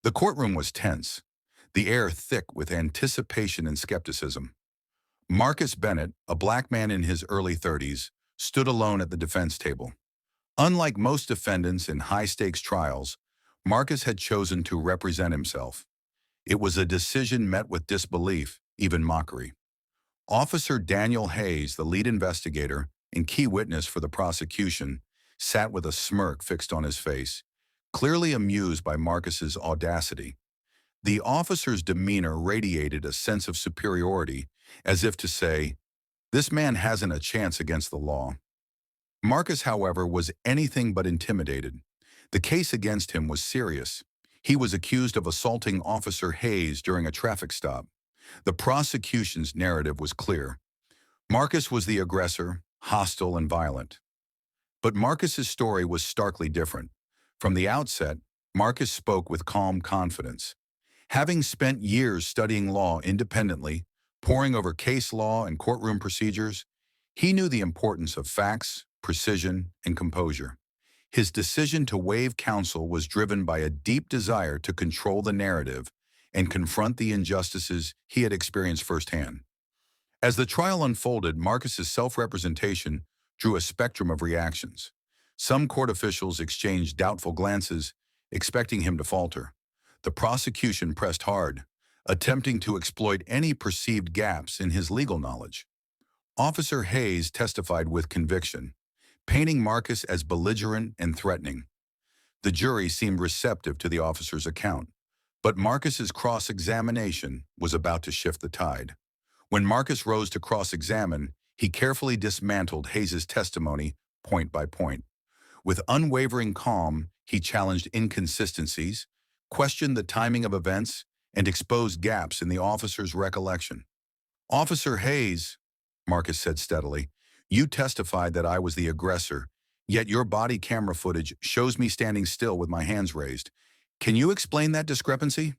The courtroom was tense, the air thick with anticipation and skepticism. Marcus Bennett, a black man in his early 30s, stood alone at the defense table. Unlike most defendants in high-stakes trials, Marcus had chosen to represent himself. It was a decision met with disbelief, even mockery. Officer Daniel Hayes, the lead investigator and key witness for the prosecution, sat with a smirk fixed on his face, clearly amused by Marcus's audacity. The officer's demeanor radiated a sense of superiority, as if to say, "This man hasn't a chance against the law." Marcus, however, was anything but intimidated. The case against him was serious. He was accused of assaulting Officer Hayes during a traffic stop. The prosecution's narrative was clear. Marcus was the aggressor, hostile and violent. But Marcus's story was starkly different. From the outset, Marcus spoke with calm confidence. Having spent years studying law independently, poring over case law and courtroom procedures, he knew the importance of facts, precision, and composure. His decision to waive counsel was driven by a deep desire to control the narrative and confront the injustices he had experienced firsthand. As the trial unfolded, Marcus's self-representation drew a spectrum of reactions. Some court officials exchanged doubtful glances, expecting him to falter. The prosecution pressed hard, attempting to exploit any perceived gaps in his legal knowledge. Officer Hayes testified with conviction, painting Marcus as belligerent and threatening. The jury seemed receptive to the officer's account, but Marcus's cross-examination was about to shift the tide. When Marcus rose to cross-examine, he carefully dismantled Hayes's testimony point by point. With unwavering calm, he challenged inconsistencies, questioned the timing of events, and exposed gaps in the officer's recollection. "Officer Hayes," Marcus said steadily, "you testified that I was the aggressor, yet your body camera footage shows me standing still with my hands raised. Can you explain that discrepancy?"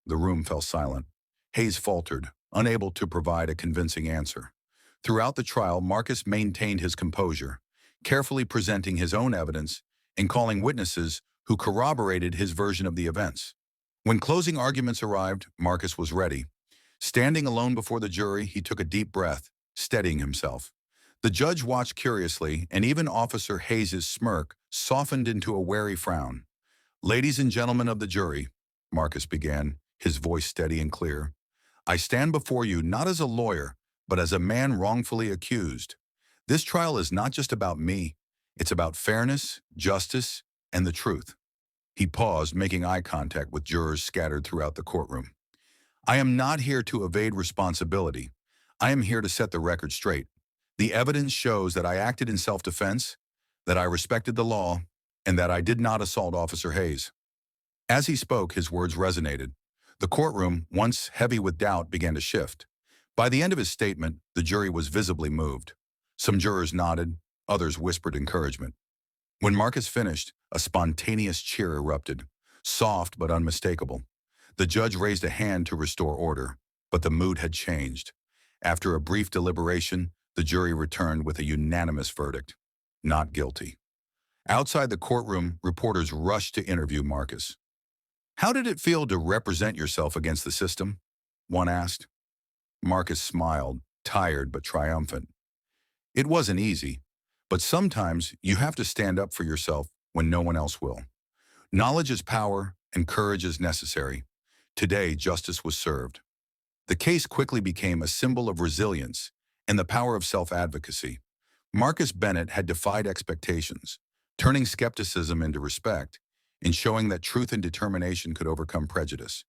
The room fell silent. Hayes faltered, unable to provide a convincing answer. Throughout the trial, Marcus maintained his composure, carefully presenting his own evidence and calling witnesses who corroborated his version of the events. When closing arguments arrived, Marcus was ready. Standing alone before the jury, he took a deep breath, steadying himself. The judge watched curiously, and even Officer Hayes's smirk softened into a wary frown. "Ladies and gentlemen of the jury," Marcus began, his voice steady and clear, "I stand before you not as a lawyer, but as a man wrongfully accused. This trial is not just about me. It's about fairness, justice, and the truth." He paused, making eye contact with jurors scattered throughout the courtroom. "I am not here to evade responsibility. I am here to set the record straight. The evidence shows that I acted in self-defense, that I respected the law, and that I did not assault Officer Hayes." As he spoke, his words resonated. The courtroom, once heavy with doubt, began to shift. By the end of his statement, the jury was visibly moved. Some jurors nodded, others whispered encouragement. When Marcus finished, a spontaneous cheer erupted, soft but unmistakable. The judge raised a hand to restore order, but the mood had changed. After a brief deliberation, the jury returned with a unanimous verdict: not guilty. Outside the courtroom, reporters rushed to interview Marcus. "How did it feel to represent yourself against the system?" one asked. Marcus smiled, tired but triumphant. "It wasn't easy, but sometimes you have to stand up for yourself when no one else will. Knowledge is power and courage is necessary. Today, justice was served." The case quickly became a symbol of resilience and the power of self-advocacy. Marcus Bennett had defied expectations, turning skepticism into respect and showing that truth and determination could overcome prejudice.